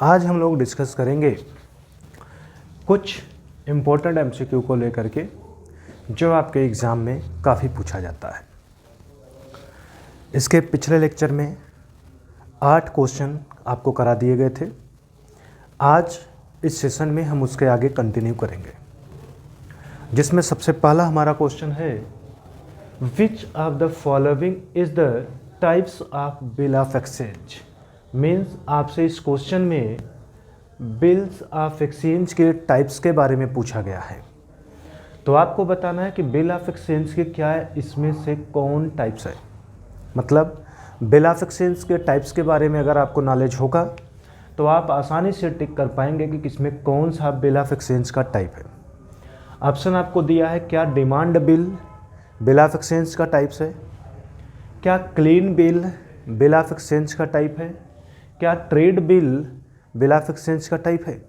आज हम लोग डिस्कस करेंगे कुछ इम्पोर्टेंट एमसीक्यू को लेकर के जो आपके एग्ज़ाम में काफ़ी पूछा जाता है। इसके पिछले लेक्चर में 8 क्वेश्चन आपको करा दिए गए थे। आज इस सेशन में हम उसके आगे कंटिन्यू करेंगे, जिसमें सबसे पहला हमारा क्वेश्चन है, which of the following is the types of bill of exchange. Means आपसे इस क्वेश्चन में बिल्स ऑफ एक्सचेंज के टाइप्स के बारे में पूछा गया है। तो आपको बताना है कि बिल ऑफ एक्सचेंज के क्या है, इसमें से कौन टाइप्स है। मतलब बिल ऑफ एक्सचेंज के टाइप्स के बारे में अगर आपको नॉलेज होगा तो आप आसानी से टिक कर पाएंगे कि किसमें कौन सा बिल ऑफ एक्सचेंज का टाइप है। ऑप्शन आपको दिया है, क्या डिमांड बिल ऑफ एक्सचेंज का टाइप्स है, क्या क्लीन बिल ऑफ एक्सचेंज का टाइप है, क्या ट्रेड बिल ऑफ एक्सचेंज का टाइप है।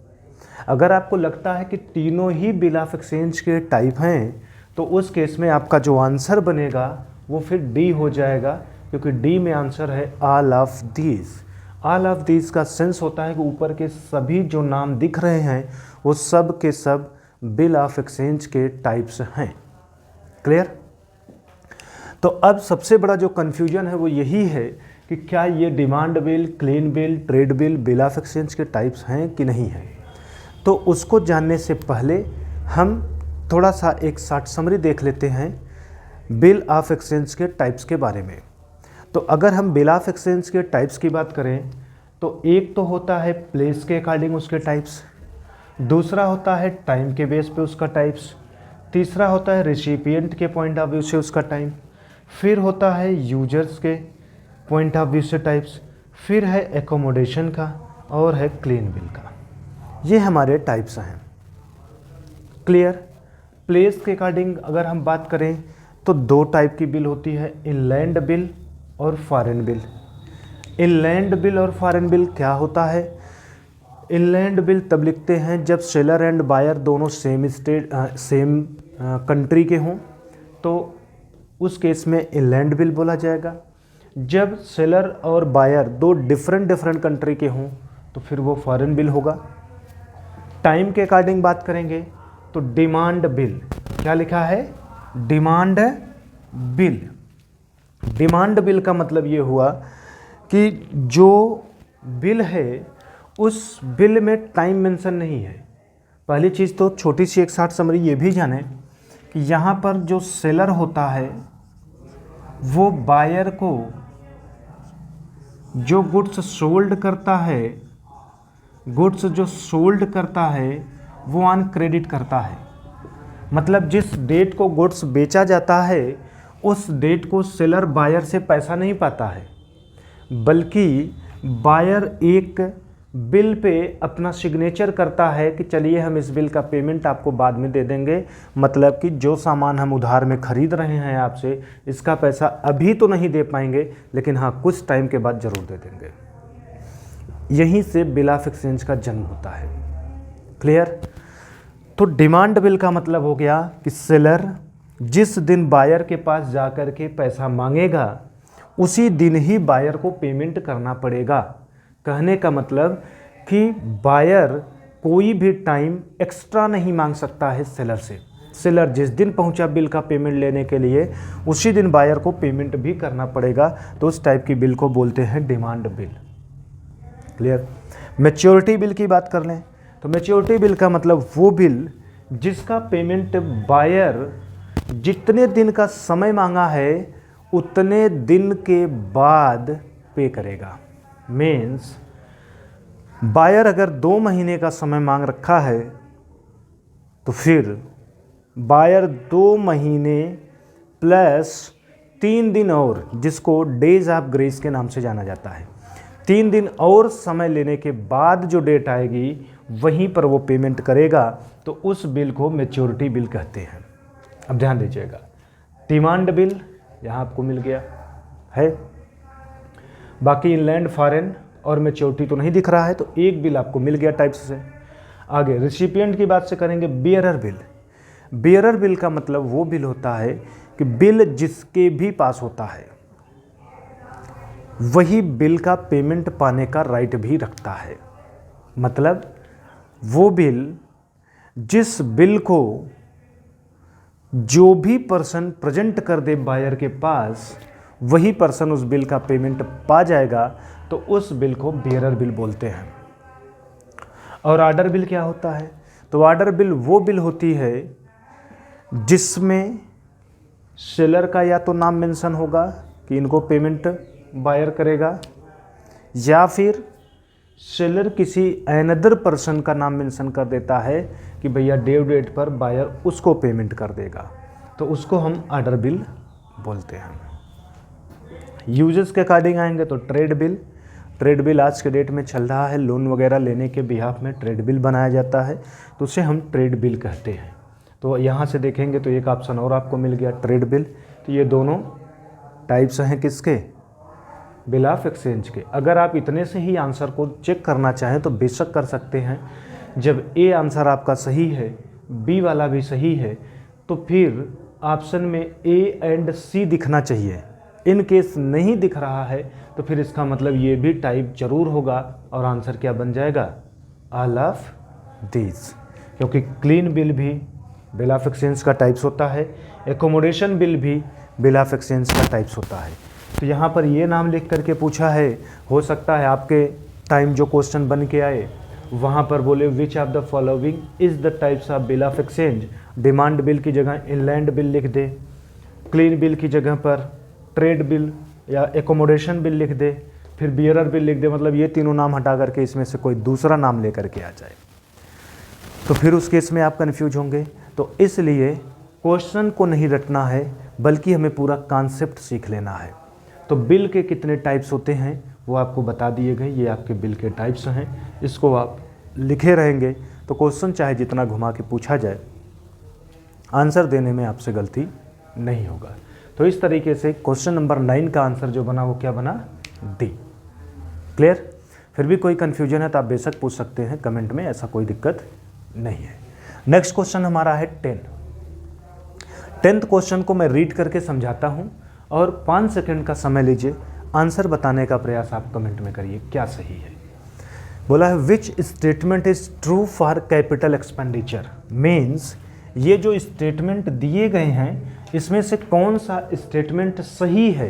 अगर आपको लगता है कि तीनों ही बिल ऑफ एक्सचेंज के टाइप हैं तो उस केस में आपका जो आंसर बनेगा वो फिर डी हो जाएगा, क्योंकि डी में आंसर है all of these. All of these का सेंस होता है कि ऊपर के सभी जो नाम दिख रहे हैं वो सब के सब बिल ऑफ एक्सचेंज के टाइप्स हैं। क्लियर? तो अब सबसे बड़ा जो कन्फ्यूजन है वो यही है कि क्या ये demand bill, clean bill, trade bill of exchange के टाइप्स हैं कि नहीं हैं। तो उसको जानने से पहले हम थोड़ा सा एक शॉर्ट समरी देख लेते हैं बिल ऑफ एक्सचेंज के टाइप्स के बारे में। तो अगर हम बिल ऑफ एक्सचेंज के टाइप्स की बात करें तो एक तो होता है प्लेस के अकॉर्डिंग उसके टाइप्स, दूसरा होता है टाइम के बेस पे उसका टाइप्स, तीसरा होता है रेसिपिएंट के पॉइंट ऑफ व्यू से उसका टाइम, फिर होता है यूजर्स के पॉइंट ऑफ व्यू से टाइप्स, फिर है एकोमोडेशन का और है क्लीन बिल का। ये हमारे टाइप्स हैं। क्लियर? प्लेस के अकॉर्डिंग अगर हम बात करें तो 2 टाइप की बिल होती है, इनलैंड बिल और फॉरेन बिल। इनलैंड बिल और फॉरेन बिल क्या होता है? इनलैंड बिल तब लिखते हैं जब सेलर एंड बायर दोनों सेम कंट्री के हों, तो उस केस में इनलैंड बिल बोला जाएगा। जब सेलर और बायर 2 डिफरेंट कंट्री के हों तो फिर वो फॉरेन बिल होगा। टाइम के अकॉर्डिंग बात करेंगे तो डिमांड बिल, क्या लिखा है? Demand bill. डिमांड बिल का मतलब ये हुआ कि जो बिल है उस बिल में टाइम मेंशन नहीं है। पहली चीज़ तो छोटी सी एक शॉर्ट समरी ये भी जाने कि यहाँ पर जो सेलर होता है वो बायर को जो गुड्स सोल्ड करता है वो ऑन क्रेडिट करता है। मतलब जिस डेट को गुड्स बेचा जाता है उस डेट को सेलर बायर से पैसा नहीं पाता है, बल्कि बायर एक बिल पे अपना सिग्नेचर करता है कि चलिए हम इस बिल का पेमेंट आपको बाद में दे देंगे। मतलब कि जो सामान हम उधार में ख़रीद रहे हैं आपसे, इसका पैसा अभी तो नहीं दे पाएंगे, लेकिन हाँ कुछ टाइम के बाद ज़रूर दे देंगे। यहीं से बिल ऑफ एक्सचेंज का जन्म होता है। क्लियर? तो डिमांड बिल का मतलब हो गया कि सेलर जिस दिन बायर के पास जाकर के पैसा मांगेगा उसी दिन ही बायर को पेमेंट करना पड़ेगा। कहने का मतलब कि बायर कोई भी टाइम एक्स्ट्रा नहीं मांग सकता है सेलर से। सेलर जिस दिन पहुंचा बिल का पेमेंट लेने के लिए उसी दिन बायर को पेमेंट भी करना पड़ेगा। तो उस टाइप की बिल को बोलते हैं demand bill. Clear? Maturity bill की बात कर लें तो मैच्योरिटी बिल का मतलब वो बिल जिसका पेमेंट बायर जितने दिन का समय मांगा है उतने दिन के बाद पे करेगा। मीन्स बायर अगर 2 महीने का समय मांग रखा है तो फिर बायर 2 महीने प्लस 3 दिन और, जिसको डेज ऑफ ग्रेस के नाम से जाना जाता है, 3 दिन और समय लेने के बाद जो डेट आएगी वहीं पर वो पेमेंट करेगा। तो उस बिल को मैच्योरिटी बिल कहते हैं। अब ध्यान दीजिएगा, डिमांड बिल यहाँ आपको मिल गया है, बाकी इनलैंड, फॉरेन और मैच्योरिटी तो नहीं दिख रहा है, तो एक बिल आपको मिल गया टाइप्स से। आगे रेसिपिएंट की बात से करेंगे, बियरर बिल। बियरर बिल का मतलब वो बिल होता है कि बिल जिसके भी पास होता है वही बिल का पेमेंट पाने का राइट भी रखता है। मतलब वो बिल, जिस बिल को जो भी पर्सन प्रेजेंट कर दे बायर के पास, वही पर्सन उस बिल का पेमेंट पा जाएगा, तो उस बिल को बेयरर बिल बोलते हैं। और ऑर्डर बिल क्या होता है? तो ऑर्डर बिल वो बिल होती है जिसमें सेलर का या तो नाम मेंशन होगा कि इनको पेमेंट बायर करेगा, या फिर सेलर किसी अनदर पर्सन का नाम मेंशन कर देता है कि भैया ड्यू डेट पर बायर उसको पेमेंट कर देगा, तो उसको हम ऑर्डर बिल बोलते हैं। यूजेस के अकॉर्डिंग आएंगे तो ट्रेड बिल आज के डेट में चल रहा है, लोन वगैरह लेने के बिहाफ में ट्रेड बिल बनाया जाता है, तो उसे हम ट्रेड बिल कहते हैं। तो यहाँ से देखेंगे तो एक ऑप्शन और आपको मिल गया, ट्रेड बिल। तो ये दोनों टाइप्स हैं किसके? बिल ऑफ एक्सचेंज के। अगर आप इतने से ही आंसर को चेक करना चाहें तो बेशक कर सकते हैं। जब ए आंसर आपका सही है, बी वाला भी सही है, तो फिर ऑप्शन में ए एंड सी दिखना चाहिए। इन केस नहीं दिख रहा है तो फिर इसका मतलब ये भी टाइप जरूर होगा, और आंसर क्या बन जाएगा? All of these. क्योंकि क्लीन बिल भी बिल ऑफ एक्सचेंज का टाइप्स होता है, एकोमोडेशन बिल भी बिल ऑफ एक्सचेंज का टाइप्स होता है। तो यहाँ पर ये नाम लिख करके पूछा है, हो सकता है आपके टाइम जो क्वेश्चन बन के आए वहाँ पर बोले which of the following is the types of bill of exchange. Demand bill की जगह इनलैंड बिल लिख दे, क्लीन बिल की जगह पर ट्रेड बिल या एकोमोडेशन बिल लिख दे, फिर बियरर बिल लिख दे। मतलब ये तीनों नाम हटा करके इसमें से कोई दूसरा नाम लेकर के आ जाए, तो फिर उस केस में आप कन्फ्यूज होंगे। तो इसलिए क्वेश्चन को नहीं रटना है, बल्कि हमें पूरा कॉन्सेप्ट सीख लेना है। तो बिल के कितने टाइप्स होते हैं वो आपको बता दिए गए, ये आपके बिल के टाइप्स हैं। इसको आप लिखे रहेंगे तो क्वेश्चन चाहे जितना घुमा के पूछा जाए, आंसर देने में आपसे गलती नहीं होगा। तो इस तरीके से क्वेश्चन नंबर 9 का आंसर जो बना वो क्या बना? डी। क्लियर? फिर भी कोई कन्फ्यूजन है तो आप बेशक पूछ सकते हैं कमेंट में, ऐसा कोई दिक्कत नहीं है। नेक्स्ट क्वेश्चन हमारा है 10th क्वेश्चन को मैं रीड करके समझाता हूं और 5 सेकंड का समय लीजिए, आंसर बताने का प्रयास आप कमेंट में करिए क्या सही है। बोला है which statement is true for capital expenditure. Means ये जो स्टेटमेंट दिए गए हैं इसमें से कौन सा स्टेटमेंट सही है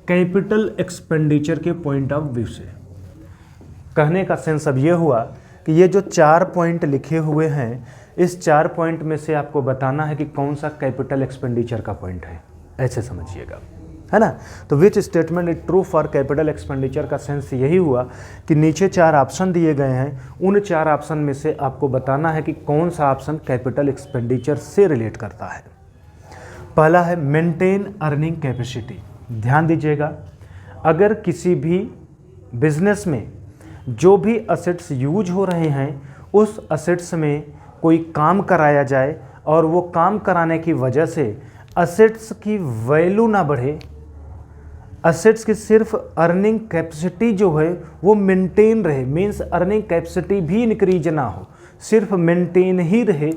कैपिटल एक्सपेंडिचर के पॉइंट ऑफ व्यू से। कहने का सेंस अब ये हुआ कि ये जो 4 पॉइंट लिखे हुए हैं, इस 4 पॉइंट में से आपको बताना है कि कौन सा कैपिटल एक्सपेंडिचर का पॉइंट है, ऐसे समझिएगा, है ना। तो which statement is true for capital expenditure का सेंस यही हुआ कि नीचे 4 ऑप्शन दिए गए हैं, उन 4 ऑप्शन में से आपको बताना है कि कौन सा ऑप्शन कैपिटल एक्सपेंडिचर से रिलेट करता है। पहला है मेंटेन अर्निंग कैपेसिटी। ध्यान दीजिएगा, अगर किसी भी बिजनेस में जो भी असेट्स यूज हो रहे हैं उस असेट्स में कोई काम कराया जाए और वो काम कराने की वजह से असेट्स की वैल्यू ना बढ़े, असेट्स की सिर्फ अर्निंग कैपेसिटी जो है वो मेंटेन रहे, मींस अर्निंग कैपेसिटी भी इंक्रीज ना हो, सिर्फ मेंटेन ही रहे,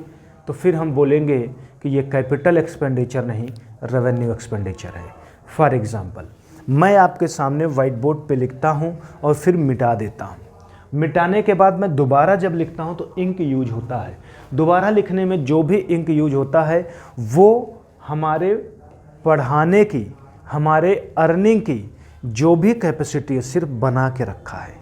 तो फिर हम बोलेंगे कि ये कैपिटल एक्सपेंडिचर नहीं रेवेन्यू एक्सपेंडिचर है। फॉर एग्जांपल, मैं आपके सामने वाइट बोर्ड पे लिखता हूँ और फिर मिटा देता हूँ, मिटाने के बाद मैं दोबारा जब लिखता हूँ तो इंक यूज होता है। दोबारा लिखने में जो भी इंक यूज होता है वो हमारे पढ़ाने की, हमारे अर्निंग की जो भी कैपेसिटी है सिर्फ बना के रखा है,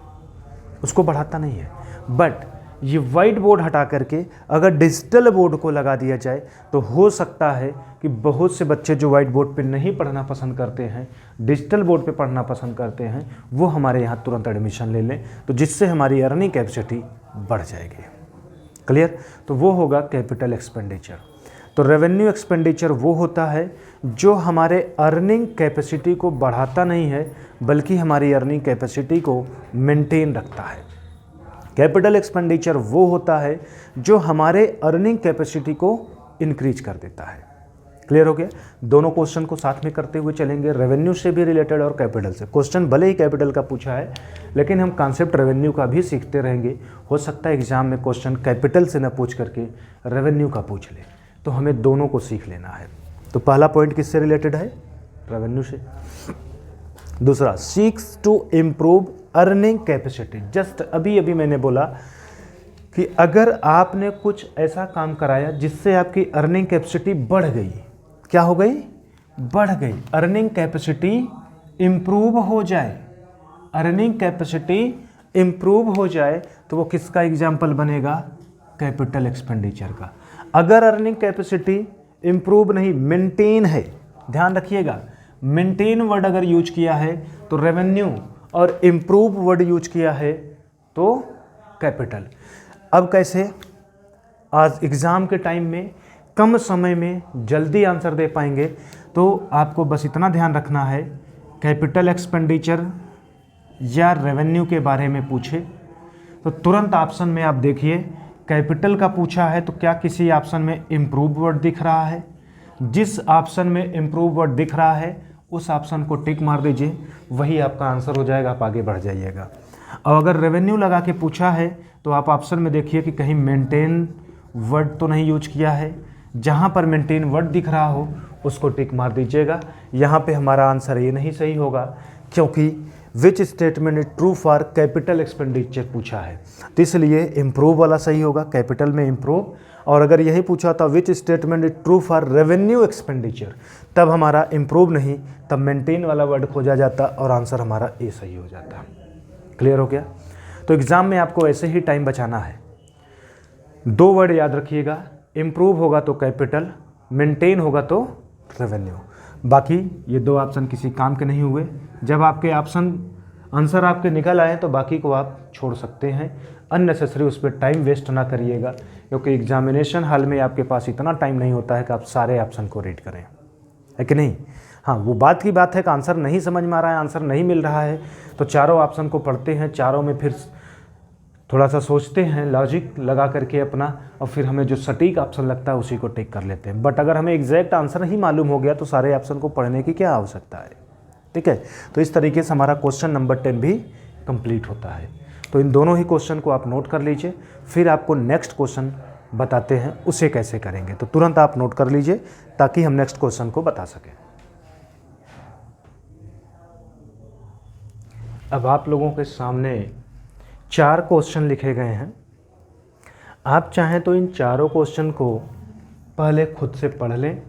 उसको बढ़ाता नहीं है। बट ये वाइट बोर्ड हटा करके अगर डिजिटल बोर्ड को लगा दिया जाए तो हो सकता है कि बहुत से बच्चे जो वाइट बोर्ड पे नहीं पढ़ना पसंद करते हैं, डिजिटल बोर्ड पे पढ़ना पसंद करते हैं, वो हमारे यहाँ तुरंत एडमिशन ले लें, तो जिससे हमारी अर्निंग कैपेसिटी बढ़ जाएगी। क्लियर? तो वो होगा कैपिटल एक्सपेंडिचर। तो रेवेन्यू एक्सपेंडिचर वो होता है जो हमारे अर्निंग कैपेसिटी को बढ़ाता नहीं है बल्कि हमारी अर्निंग कैपेसिटी को मेंटेन रखता है। कैपिटल एक्सपेंडिचर वो होता है जो हमारे अर्निंग कैपेसिटी को इंक्रीज कर देता है। क्लियर हो गया? दोनों क्वेश्चन को साथ में करते हुए चलेंगे, रेवेन्यू से भी रिलेटेड और कैपिटल से। क्वेश्चन भले ही कैपिटल का पूछा है लेकिन हम कॉन्सेप्ट रेवेन्यू का भी सीखते रहेंगे। हो सकता है एग्जाम में क्वेश्चन कैपिटल से न पूछ करके रेवेन्यू का पूछ ले, तो हमें दोनों को सीख लेना है। तो पहला पॉइंट किससे रिलेटेड है? रेवेन्यू से। दूसरा, seeks to improve earning capacity. Just अभी अभी मैंने बोला कि अगर आपने कुछ ऐसा काम कराया जिससे आपकी अर्निंग कैपेसिटी बढ़ गई, क्या हो गई? बढ़ गई। अर्निंग कैपेसिटी इम्प्रूव हो जाए, अर्निंग कैपेसिटी इम्प्रूव हो जाए तो वो किसका एग्जाम्पल बनेगा? कैपिटल एक्सपेंडिचर का। अगर अर्निंग कैपेसिटी इम्प्रूव नहीं, मेंटेन है, ध्यान रखिएगा, मेंटेन वर्ड अगर यूज किया है तो रेवेन्यू, और इम्प्रूव वर्ड यूज किया है तो कैपिटल। अब कैसे? आज एग्ज़ाम के टाइम में कम समय में जल्दी आंसर दे पाएंगे, तो आपको बस इतना ध्यान रखना है, कैपिटल एक्सपेंडिचर या रेवेन्यू के बारे में पूछे तो तुरंत ऑप्शन में आप देखिए, कैपिटल का पूछा है तो क्या किसी ऑप्शन में इम्प्रूव वर्ड दिख रहा है? जिस ऑप्शन में इम्प्रूव वर्ड दिख रहा है उस ऑप्शन को टिक मार दीजिए, वही आपका आंसर हो जाएगा, आप आगे बढ़ जाइएगा। और अगर रेवेन्यू लगा के पूछा है तो आप ऑप्शन में देखिए कि कहीं मेंटेन वर्ड तो नहीं यूज किया है, जहाँ पर मेंटेन वर्ड दिख रहा हो उसको टिक मार दीजिएगा। यहाँ पे हमारा आंसर ये नहीं सही होगा, क्योंकि which statement is true for capital expenditure पूछा है, तो इसलिए इम्प्रूव वाला सही होगा, कैपिटल में इम्प्रूव। और अगर यही पूछा था which statement is true for revenue expenditure, तब हमारा इम्प्रूव नहीं, तब मेंटेन वाला वर्ड खोजा जाता और आंसर हमारा ए सही हो जाता। क्लियर हो गया? तो एग्ज़ाम में आपको ऐसे ही टाइम बचाना है। 2 वर्ड याद रखिएगा, इम्प्रूव होगा तो कैपिटल, मेंटेन होगा तो रेवेन्यू। बाकी ये 2 ऑप्शन किसी काम के नहीं हुए। जब आपके ऑप्शन आंसर आपके निकल आए तो बाकी को आप छोड़ सकते हैं, अननेसेसरी उस पर टाइम वेस्ट ना करिएगा, क्योंकि एग्जामिनेशन हॉल में आपके पास इतना टाइम नहीं होता है कि आप सारे ऑप्शन को रीड करें, है कि नहीं? हाँ, वो बात की बात है कि आंसर नहीं समझ में आ रहा है, आंसर नहीं मिल रहा है, तो चारों ऑप्शन को पढ़ते हैं, चारों में फिर थोड़ा सा सोचते हैं, लॉजिक लगा करके अपना, और फिर हमें जो सटीक ऑप्शन लगता है उसी को टिक कर लेते हैं। बट अगर हमें एग्जैक्ट आंसर ही मालूम हो गया तो सारे ऑप्शन को पढ़ने की क्या आवश्यकता है? ठीक है, तो इस तरीके से हमारा क्वेश्चन नंबर 10 भी कंप्लीट होता है। तो इन दोनों ही क्वेश्चन को आप नोट कर लीजिए, फिर आपको नेक्स्ट क्वेश्चन बताते हैं उसे कैसे करेंगे, तो तुरंत आप नोट कर लीजिए ताकि हम नेक्स्ट क्वेश्चन को बता सकें। अब आप लोगों के सामने 4 क्वेश्चन लिखे गए हैं। आप चाहें तो इन चारों क्वेश्चन को पहले खुद से पढ़ लें,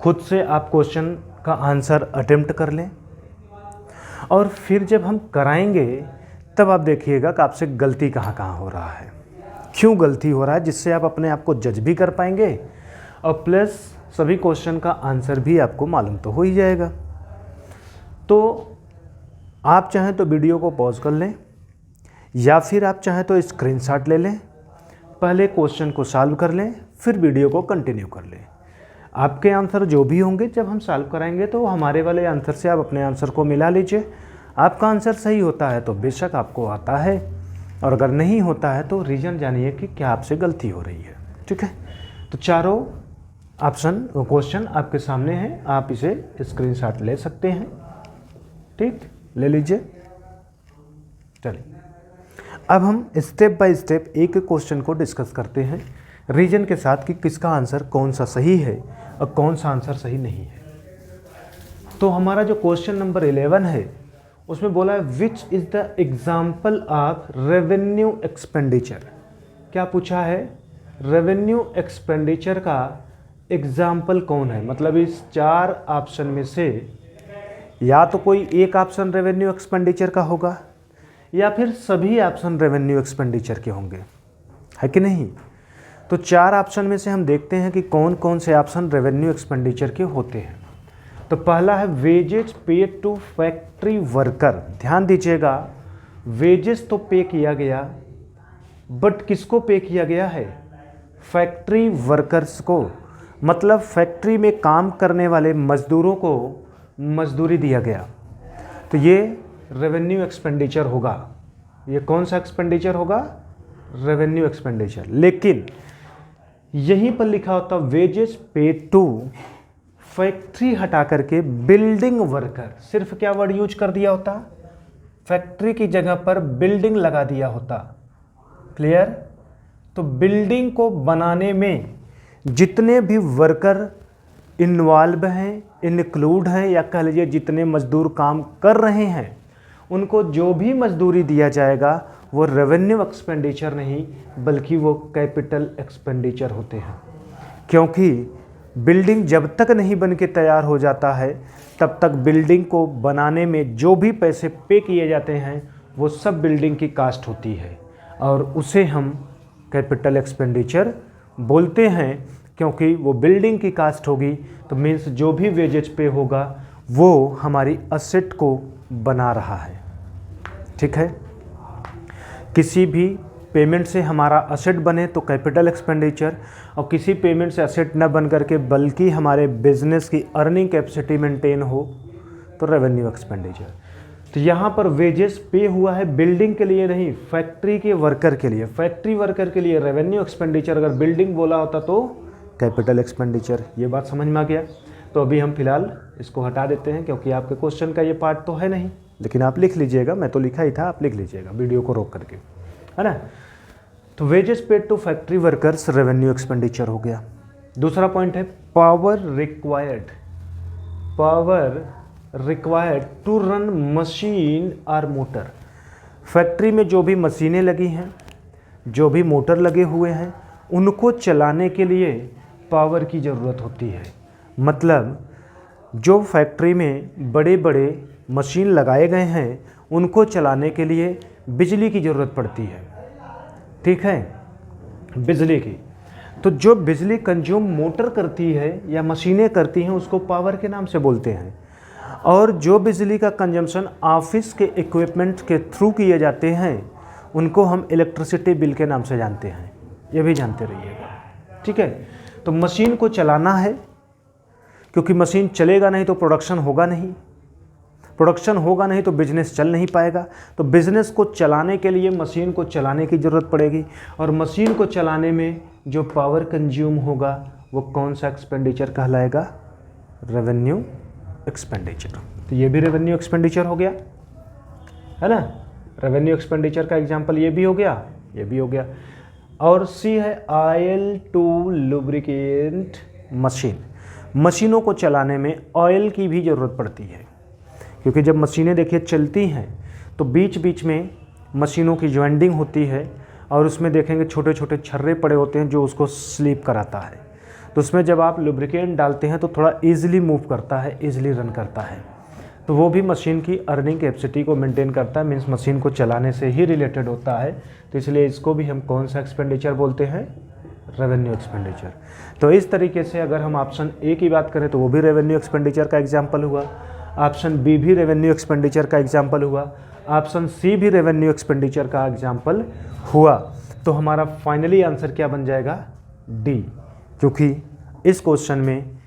खुद से आप क्वेश्चन का आंसर अटेम्प्ट कर लें, और फिर जब हम कराएंगे तब आप देखिएगा कि आपसे गलती कहाँ कहाँ हो रहा है, क्यों गलती हो रहा है, जिससे आप अपने आप को जज भी कर पाएंगे और प्लस सभी क्वेश्चन का आंसर भी आपको मालूम तो हो ही जाएगा। तो आप चाहें तो वीडियो को पॉज कर लें, या फिर आप चाहें तो स्क्रीनशॉट ले लें, पहले क्वेश्चन को सॉल्व कर लें, फिर वीडियो को कंटिन्यू कर लें। आपके आंसर जो भी होंगे जब हम सॉल्व कराएंगे तो हमारे वाले आंसर से आप अपने आंसर को मिला लीजिए। आपका आंसर सही होता है तो बेशक आपको आता है, और अगर नहीं होता है तो रीज़न जानिए कि क्या आपसे गलती हो रही है। ठीक है, तो चारों ऑप्शन क्वेश्चन आपके सामने हैं, आप इसे स्क्रीनशॉट ले सकते हैं। ठीक, ले लीजिए। चलिए अब हम स्टेप बाय स्टेप एक क्वेश्चन को डिस्कस करते हैं रीजन के साथ कि किसका आंसर कौन सा सही है और कौन सा आंसर सही नहीं है। तो हमारा जो क्वेश्चन नंबर 11 है उसमें बोला है which is the example of revenue expenditure. क्या पूछा है? रेवेन्यू एक्सपेंडिचर का एग्जाम्पल कौन है, मतलब इस 4 ऑप्शन में से या तो कोई एक ऑप्शन रेवेन्यू एक्सपेंडिचर का होगा या फिर सभी ऑप्शन रेवेन्यू एक्सपेंडिचर के होंगे, है कि नहीं? तो 4 ऑप्शन में से हम देखते हैं कि कौन कौन से ऑप्शन रेवेन्यू एक्सपेंडिचर के होते हैं। तो पहला है wages paid to factory worker. ध्यान दीजिएगा, वेजेस तो पे किया गया, बट किसको पे किया गया है? फैक्ट्री वर्कर्स को, मतलब फैक्ट्री में काम करने वाले मजदूरों को मजदूरी दिया गया, तो ये रेवेन्यू एक्सपेंडिचर होगा। ये कौन सा एक्सपेंडिचर होगा? Revenue expenditure. लेकिन यहीं पर लिखा होता वेजेस पेड टू, फैक्ट्री हटा करके बिल्डिंग वर्कर, सिर्फ क्या वर्ड यूज कर दिया होता? फैक्ट्री की जगह पर बिल्डिंग लगा दिया होता। क्लियर? तो बिल्डिंग को बनाने में जितने भी वर्कर इन्वॉल्व हैं, इंक्लूड हैं, या कह लीजिए जितने मजदूर काम कर रहे हैं, उनको जो भी मजदूरी दिया जाएगा वो रेवेन्यू एक्सपेंडिचर नहीं बल्कि वो कैपिटल एक्सपेंडिचर होते हैं, क्योंकि बिल्डिंग जब तक नहीं बन के तैयार हो जाता है तब तक बिल्डिंग को बनाने में जो भी पैसे पे किए जाते हैं वो सब बिल्डिंग की कास्ट होती है और उसे हम कैपिटल एक्सपेंडिचर बोलते हैं, क्योंकि वो बिल्डिंग की कास्ट होगी तो मीन्स जो भी वेजेज पे होगा वो हमारी असेट को बना रहा है। ठीक है, किसी भी पेमेंट से हमारा असेट बने तो कैपिटल एक्सपेंडिचर, और किसी पेमेंट से असेट न बन करके बल्कि हमारे बिजनेस की अर्निंग कैपेसिटी मेंटेन हो तो रेवेन्यू एक्सपेंडिचर। तो यहाँ पर वेजेस पे हुआ है बिल्डिंग के लिए नहीं, फैक्ट्री के वर्कर के लिए। फैक्ट्री वर्कर के लिए रेवेन्यू एक्सपेंडिचर, अगर बिल्डिंग बोला होता तो कैपिटल एक्सपेंडिचर। ये बात समझ में आ गया। तो अभी हम फिलहाल इसको हटा देते हैं क्योंकि आपके क्वेश्चन का ये पार्ट तो है नहीं, लेकिन आप लिख लीजिएगा, मैं तो लिखा ही था, आप लिख लीजिएगा वीडियो को रोक करके, है ना। तो wages paid to factory workers revenue expenditure हो गया। दूसरा पॉइंट है power required to run machine और मोटर। फैक्ट्री में जो भी मशीनें लगी हैं, जो भी मोटर लगे हुए हैं, उनको चलाने के लिए पावर की ज़रूरत होती है। मतलब जो फैक्ट्री में बड़े बड़े मशीन लगाए गए हैं उनको चलाने के लिए बिजली की ज़रूरत पड़ती है। ठीक है, बिजली की। तो जो बिजली कंज्यूम मोटर करती है या मशीनें करती हैं उसको पावर के नाम से बोलते हैं, और जो बिजली का कंजम्पशन ऑफिस के इक्विपमेंट के थ्रू किए जाते हैं उनको हम इलेक्ट्रिसिटी बिल के नाम से जानते हैं। ये भी जानते रहिएगा। ठीक है, तो मशीन को चलाना है, क्योंकि मशीन चलेगा नहीं तो प्रोडक्शन होगा नहीं, प्रोडक्शन होगा नहीं तो बिजनेस चल नहीं पाएगा। तो बिजनेस को चलाने के लिए मशीन को चलाने की ज़रूरत पड़ेगी, और मशीन को चलाने में जो पावर कंज्यूम होगा वो कौन सा एक्सपेंडिचर कहलाएगा? Revenue expenditure. तो ये भी रेवेन्यू एक्सपेंडिचर हो गया, है ना। रेवेन्यू एक्सपेंडिचर का एग्जांपल ये भी हो गया, ये भी हो गया। और सी है ऑयल टू लुब्रिकेंट मशीन। मशीनों को चलाने में ऑयल की भी ज़रूरत पड़ती है, क्योंकि जब मशीनें देखिए चलती हैं तो बीच बीच में मशीनों की ज्वाइंटिंग होती है और उसमें देखेंगे छोटे छोटे छर्रे पड़े होते हैं जो उसको स्लीप कराता है। तो उसमें जब आप लुब्रिकेंट डालते हैं तो थोड़ा ईजिली मूव करता है, ईजिली रन करता है। तो वो भी मशीन की अर्निंग कैपेसिटी को मेंटेन करता है, मीन्स मशीन को चलाने से ही रिलेटेड होता है। तो इसलिए इसको भी हम कौन सा एक्सपेंडिचर बोलते हैं? Revenue expenditure. तो इस तरीके से अगर हम ऑप्शन ए की बात करें तो वो भी रेवेन्यू एक्सपेंडिचर का एग्जाम्पल हुआ, ऑप्शन बी भी रेवेन्यू एक्सपेंडिचर का एग्जाम्पल हुआ, ऑप्शन सी भी रेवेन्यू एक्सपेंडिचर का एग्जाम्पल हुआ। तो हमारा फाइनली आंसर क्या बन जाएगा? डी, क्योंकि इस क्वेश्चन में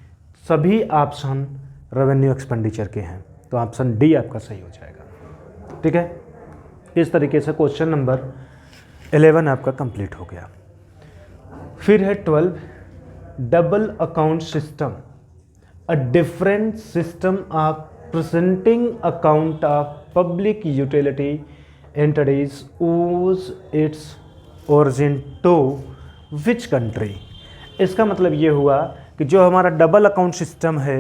सभी ऑप्शन रेवेन्यू एक्सपेंडिचर के हैं। तो ऑप्शन डी आपका सही हो जाएगा। ठीक है, इस तरीके से क्वेश्चन नंबर 11 आपका कंप्लीट हो गया। फिर है 12, double account system, a different system of presenting account of public utility entities owes its origin to which country। इसका मतलब ये हुआ कि जो हमारा डबल अकाउंट सिस्टम है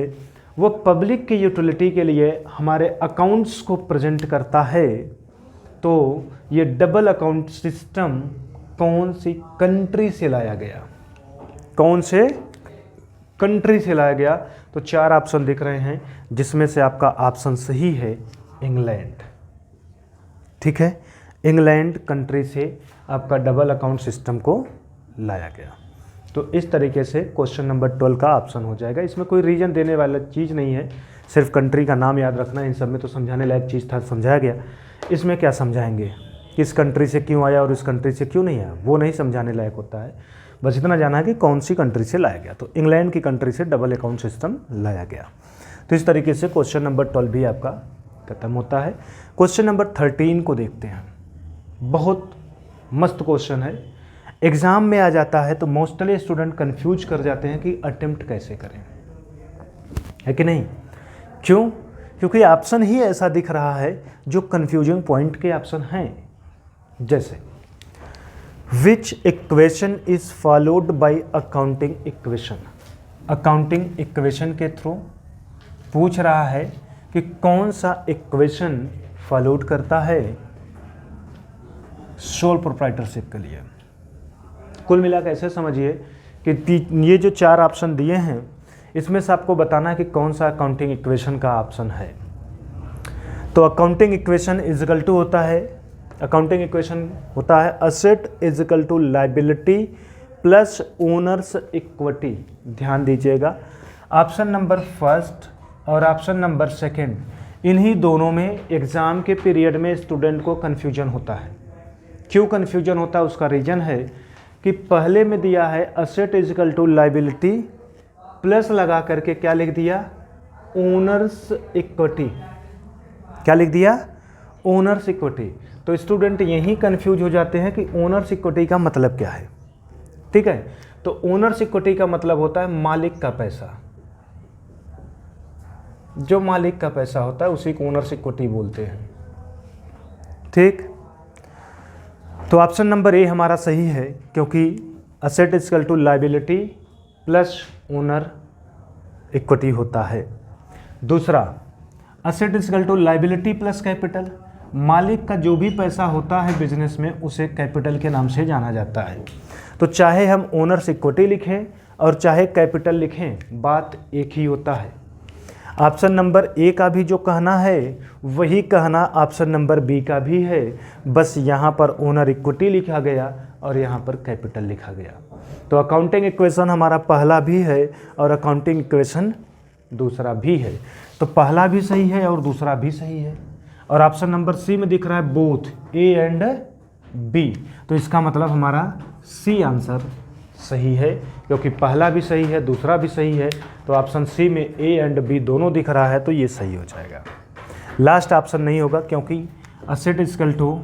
वो पब्लिक की यूटिलिटी के लिए हमारे अकाउंट्स को प्रेजेंट करता है। तो ये डबल अकाउंट सिस्टम कौन सी कंट्री से लाया गया? कौन से कंट्री से लाया गया? तो 4 ऑप्शन दिख रहे हैं जिसमें से आपका ऑप्शन सही है इंग्लैंड। ठीक है, इंग्लैंड कंट्री से आपका डबल अकाउंट सिस्टम को लाया गया। तो इस तरीके से क्वेश्चन नंबर 12 का ऑप्शन हो जाएगा। इसमें कोई रीजन देने वाला चीज़ नहीं है, सिर्फ कंट्री का नाम याद रखना। इन सब में तो समझाने लायक चीज़ था, समझाया गया। इसमें क्या समझाएंगे, किस कंट्री से क्यों आया और इस कंट्री से क्यों नहीं आया, वो नहीं समझाने लायक होता है। बस इतना जाना है कि कौन सी कंट्री से लाया गया। तो इंग्लैंड की कंट्री से डबल अकाउंट सिस्टम लाया गया। तो इस तरीके से क्वेश्चन नंबर 12 भी आपका खत्म होता है। क्वेश्चन नंबर 13 को देखते हैं। बहुत मस्त क्वेश्चन है, एग्ज़ाम में आ जाता है तो मोस्टली स्टूडेंट कंफ्यूज कर जाते हैं कि अटेम्प्ट कैसे करें, है कि नहीं? क्यों? क्योंकि ऑप्शन ही ऐसा दिख रहा है जो कंफ्यूजिंग पॉइंट के ऑप्शन हैं। जैसे विच equation is followed by accounting equation. Accounting equation के थ्रू पूछ रहा है कि कौन सा इक्वेशन फॉलोड करता है सोल प्रोप्राइटरशिप के लिए। कुल मिलाकर ऐसे समझिए कि ये जो 4 ऑप्शन दिए हैं इसमें से आपको बताना है कि कौन सा अकाउंटिंग इक्वेशन का ऑप्शन है। तो अकाउंटिंग इक्वेशन इजिकल टू होता है, अकाउंटिंग इक्वेशन होता है asset is equal to liability plus owners equity. ध्यान दीजिएगा, ऑप्शन नंबर फर्स्ट और ऑप्शन नंबर सेकंड, इन्हीं दोनों में एग्ज़ाम के पीरियड में स्टूडेंट को कन्फ्यूजन होता है। क्यों कन्फ्यूजन होता है? उसका रीज़न है कि पहले में दिया है asset is equal to liability plus लगा करके क्या लिख दिया? Owners equity. क्या लिख दिया? Owners equity. तो स्टूडेंट यही कंफ्यूज हो जाते हैं कि ओनर्स इक्विटी का मतलब क्या है। ठीक है, तो ओनर्स इक्विटी का मतलब होता है मालिक का पैसा। जो मालिक का पैसा होता है उसी को ओनर्स इक्विटी बोलते हैं। ठीक, तो ऑप्शन नंबर ए हमारा सही है, क्योंकि asset equal to liability plus owner equity होता है। दूसरा, asset equal to liability plus capital, मालिक का जो भी पैसा होता है बिजनेस में उसे कैपिटल के नाम से जाना जाता है। तो चाहे हम ओनर्स इक्विटी लिखें और चाहे कैपिटल लिखें, बात एक ही होता है। ऑप्शन नंबर ए का भी जो कहना है वही कहना ऑप्शन नंबर बी का भी है, बस यहाँ पर ओनर इक्विटी लिखा गया और यहाँ पर कैपिटल लिखा गया। तो अकाउंटिंग इक्वेशन हमारा पहला भी है और अकाउंटिंग इक्वेशन दूसरा भी है। तो पहला भी सही है और दूसरा भी सही है। और ऑप्शन नंबर सी में दिख रहा है बोथ ए एंड बी, तो इसका मतलब हमारा सी आंसर सही है, क्योंकि पहला भी सही है दूसरा भी सही है। तो ऑप्शन सी में ए एंड बी दोनों दिख रहा है, तो ये सही हो जाएगा। लास्ट ऑप्शन नहीं होगा, क्योंकि asset equal to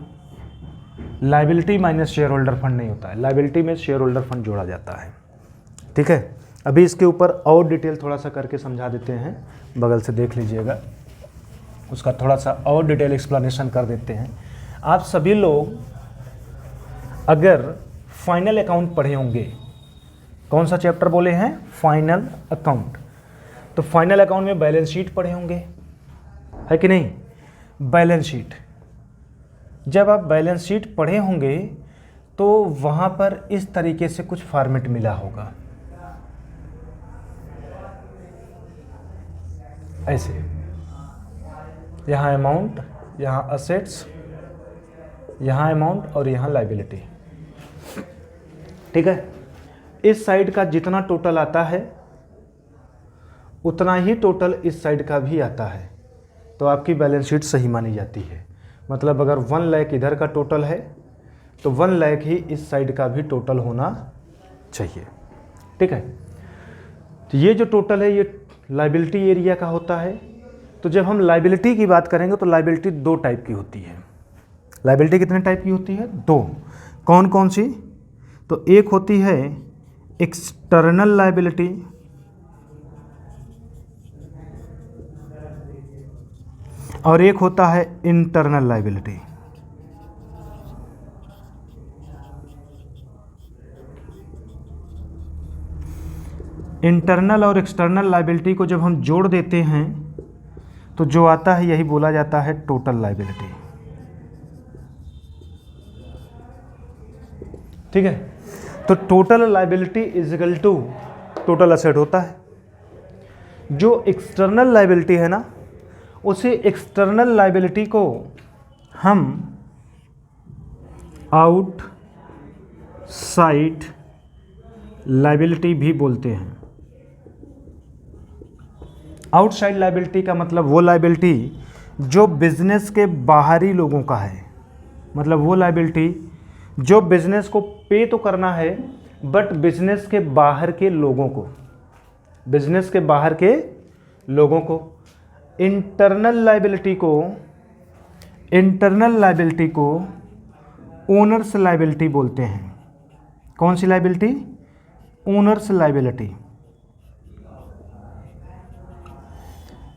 liability minus share holder fund नहीं होता है, लाइबिलिटी में शेयर होल्डर फंड जोड़ा जाता है। ठीक है, अभी इसके ऊपर और डिटेल थोड़ा सा करके समझा देते हैं, बगल से देख लीजिएगा, उसका थोड़ा सा और डिटेल एक्सप्लेनेशन कर देते हैं। आप सभी लोग अगर फाइनल अकाउंट पढ़े होंगे, कौन सा चैप्टर बोले हैं? Final account. तो फाइनल अकाउंट में बैलेंस शीट पढ़े होंगे, है कि नहीं? बैलेंस शीट, जब आप बैलेंस शीट पढ़े होंगे तो वहाँ पर इस तरीके से कुछ फॉर्मेट मिला होगा, ऐसे, यहाँ अमाउंट, यहाँ असेट्स, यहाँ अमाउंट और यहाँ लाइबिलिटी। ठीक है, इस साइड का जितना टोटल आता है उतना ही टोटल इस साइड का भी आता है, तो आपकी बैलेंस शीट सही मानी जाती है। मतलब अगर 1 लाख इधर का टोटल है तो 1 लाख ही इस साइड का भी टोटल होना चाहिए। ठीक है, तो ये जो टोटल है ये लाइबिलिटी एरिया का होता है। तो जब हम लाइबिलिटी की बात करेंगे तो लाइबिलिटी 2 टाइप की होती है। लाइबिलिटी कितने टाइप की होती है? 2। कौन कौन सी? तो एक होती है एक्सटर्नल लाइबिलिटी और एक होता है इंटरनल लाइबिलिटी। इंटरनल और एक्सटर्नल लाइबिलिटी को जब हम जोड़ देते हैं तो जो आता है यही बोला जाता है टोटल लाइबिलिटी। ठीक है, तो total liability is equal to total asset होता है। जो एक्सटर्नल लाइबिलिटी है ना, उसे एक्सटर्नल लाइबिलिटी को हम आउट साइड लाइबिलिटी भी बोलते हैं। आउटसाइड लाइबिलिटी का मतलब वो लाइबिलिटी जो बिजनेस के बाहरी लोगों का है, मतलब वो लाइबिलिटी जो बिजनेस को पे तो करना है बट बिजनेस के बाहर के लोगों को, बिजनेस के बाहर के लोगों को। इंटरनल लाइबिलिटी को ओनर्स लाइबिलिटी बोलते हैं। कौन सी liability? Owners liability.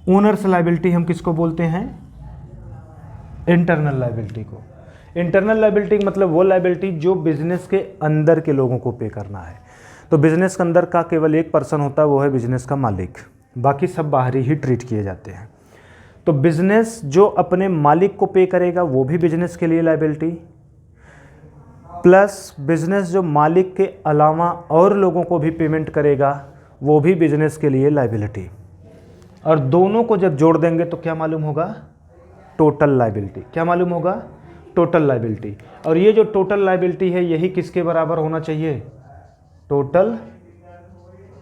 Owners liability हम किसको बोलते हैं? इंटरनल लाइबिलिटी को। इंटरनल लाइबिलिटी मतलब वो लाइबिलिटी जो बिजनेस के अंदर के लोगों को पे करना है। तो बिजनेस के अंदर का केवल एक पर्सन होता है, वो है बिजनेस का मालिक, बाकी सब बाहरी ही ट्रीट किए जाते हैं। तो बिजनेस जो अपने मालिक को पे करेगा वो भी बिजनेस के लिए लायबिलिटी, प्लस बिजनेस जो मालिक के अलावा और लोगों को भी पेमेंट करेगा वो भी बिजनेस के लिए लायबिलिटी। और दोनों को जब जोड़ देंगे तो क्या मालूम होगा? Total liability. क्या मालूम होगा? Total liability. और ये जो टोटल लायबिलिटी है यही किसके बराबर होना चाहिए? टोटल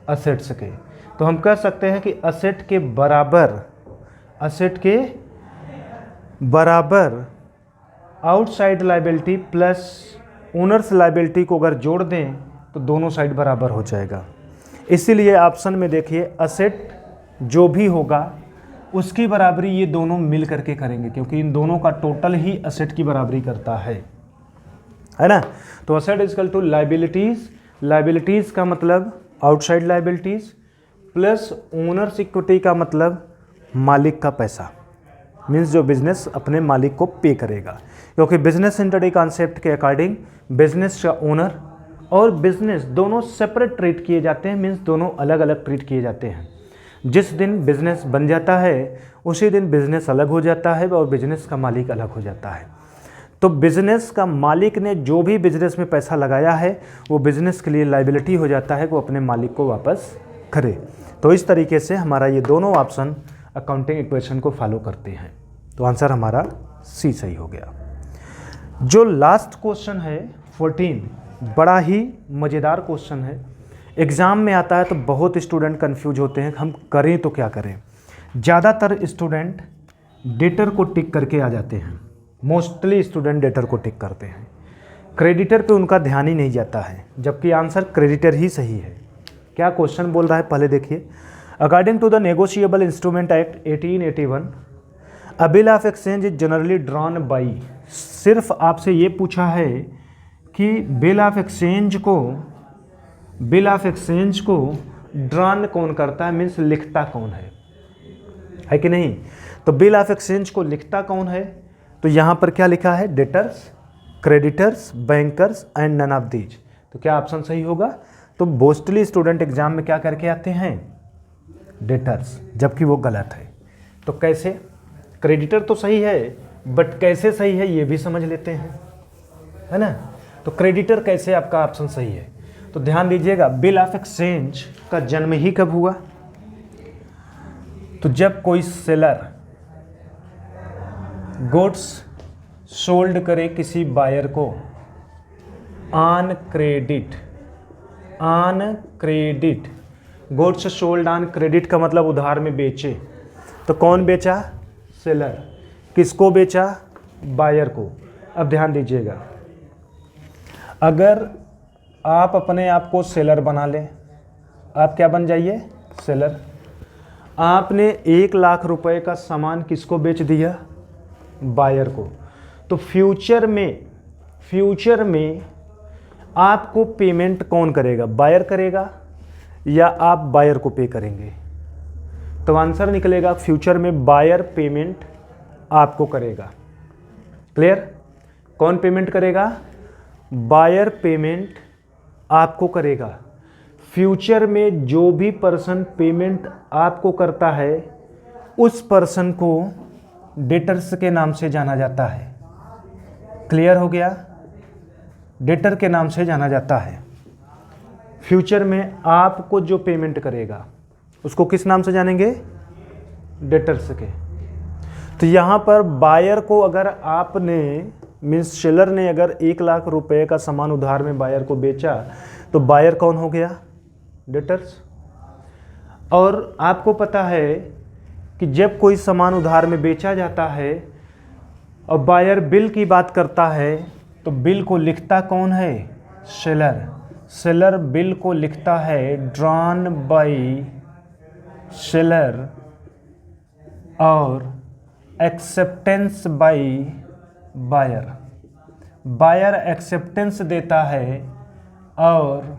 असेट्स के। तो हम कह सकते हैं कि असेट के बराबर outside liability plus owners liability को अगर जोड़ दें तो दोनों साइड बराबर हो जाएगा। इसीलिए ऑप्शन में देखिए असेट जो भी होगा उसकी बराबरी ये दोनों मिल करके करेंगे, क्योंकि इन दोनों का टोटल ही असेट की बराबरी करता है ना। तो asset is equal to liabilities, liabilities का मतलब outside liabilities plus owners equity का मतलब मालिक का पैसा, मीन्स जो बिजनेस अपने मालिक को पे करेगा। क्योंकि बिजनेस इंटरडे कॉन्सेप्ट के अकॉर्डिंग बिजनेस का ओनर और बिजनेस दोनों सेपरेट ट्रीट किए जाते हैं, मीन्स दोनों अलग अलग ट्रीट किए जाते हैं। जिस दिन बिजनेस बन जाता है उसी दिन बिजनेस अलग हो जाता है और बिजनेस का मालिक अलग हो जाता है। तो बिजनेस का मालिक ने जो भी बिजनेस में पैसा लगाया है वो बिजनेस के लिए लायबिलिटी हो जाता है, वो अपने मालिक को वापस करे। तो इस तरीके से हमारा ये दोनों ऑप्शन अकाउंटिंग इक्वेशन को फॉलो करते हैं। तो आंसर हमारा सी सही हो गया। जो लास्ट क्वेश्चन है 14, बड़ा ही मज़ेदार क्वेश्चन है। एग्ज़ाम में आता है तो बहुत स्टूडेंट कंफ्यूज होते हैं हम करें तो क्या करें। ज़्यादातर स्टूडेंट डेटर को टिक करके आ जाते हैं, मोस्टली स्टूडेंट डेटर को टिक करते हैं, क्रेडिटर पे उनका ध्यान ही नहीं जाता है, जबकि आंसर क्रेडिटर ही सही है। क्या क्वेश्चन बोल रहा है पहले देखिए। According to the negotiable instrument act 1881 a bill of exchange is generally drawn by. सिर्फ आपसे ये पूछा है कि बिल ऑफ एक्सचेंज को ड्रॉन कौन करता है, मीन्स लिखता कौन है कि नहीं। तो बिल ऑफ एक्सचेंज को लिखता कौन है? तो यहाँ पर क्या लिखा है? Debtors, creditors, bankers and none of these. तो क्या ऑप्शन सही होगा? तो मोस्टली स्टूडेंट एग्जाम में क्या करके आते हैं? डेटर्स, जबकि वो गलत है। तो कैसे? क्रेडिटर तो सही है बट कैसे सही है ये भी समझ लेते हैं, है ना। तो क्रेडिटर कैसे आपका ऑप्शन सही है? तो ध्यान दीजिएगा, बिल ऑफ एक्सचेंज का जन्म ही कब हुआ? तो जब कोई सेलर गुड्स सोल्ड करे किसी बायर को on credit, goods sold on credit का मतलब उधार में बेचे। तो कौन बेचा? सेलर। किसको बेचा? बायर को। अब ध्यान दीजिएगा, अगर आप अपने आप को सेलर बना लें, आप क्या बन जाइए? सेलर। आपने 1 लाख रुपए का सामान किसको बेच दिया? बायर को। तो फ्यूचर में आपको पेमेंट कौन करेगा? बायर करेगा या आप बायर को पे करेंगे? तो आंसर निकलेगा फ्यूचर में बायर पेमेंट आपको करेगा। क्लियर? कौन पेमेंट करेगा? बायर पेमेंट आपको करेगा। फ्यूचर में जो भी पर्सन पेमेंट आपको करता है उस पर्सन को डेटर्स के नाम से जाना जाता है। क्लियर हो गया? डेटर के नाम से जाना जाता है। फ्यूचर में आपको जो पेमेंट करेगा उसको किस नाम से जानेंगे? डेटर्स के। तो यहाँ पर बायर को अगर आपने मीन्स सेलर ने अगर 1 लाख रुपए का सामान उधार में बायर को बेचा तो बायर कौन हो गया? डेटर्स। और आपको पता है कि जब कोई सामान उधार में बेचा जाता है और बायर बिल की बात करता है तो बिल को लिखता कौन है? सेलर। सेलर बिल को लिखता है ड्रॉन बाई सेलर और acceptance by buyer. Buyer acceptance देता है और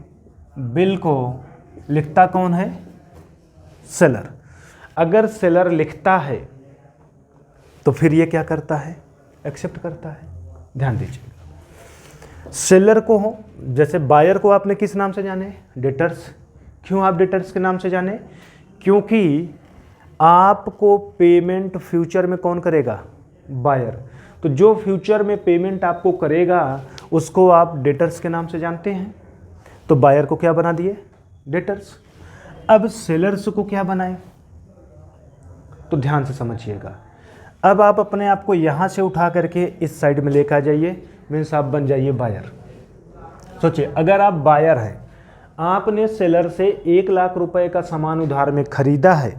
बिल को लिखता कौन है? सेलर। अगर सेलर लिखता है तो फिर ये क्या करता है? एक्सेप्ट करता है। ध्यान दीजिए, सेलर को हो जैसे बायर को आपने किस नाम से जाने? डेटर्स। क्यों आप डेटर्स के नाम से जाने? क्योंकि आपको पेमेंट फ्यूचर में कौन करेगा? बायर। तो जो फ्यूचर में पेमेंट आपको करेगा उसको आप डेटर्स के नाम से जानते हैं, तो बायर को क्या बना दिए? डेटर्स। अब सेलर्स को क्या बनाए? तो ध्यान से समझिएगा। अब आप अपने आप को यहाँ से उठा करके इस साइड में लेकर आ जाइए, मीन्स आप बन जाइए बायर। सोचिए, अगर आप बायर हैं, आपने सेलर से 1 लाख रुपए का सामान उधार में खरीदा है,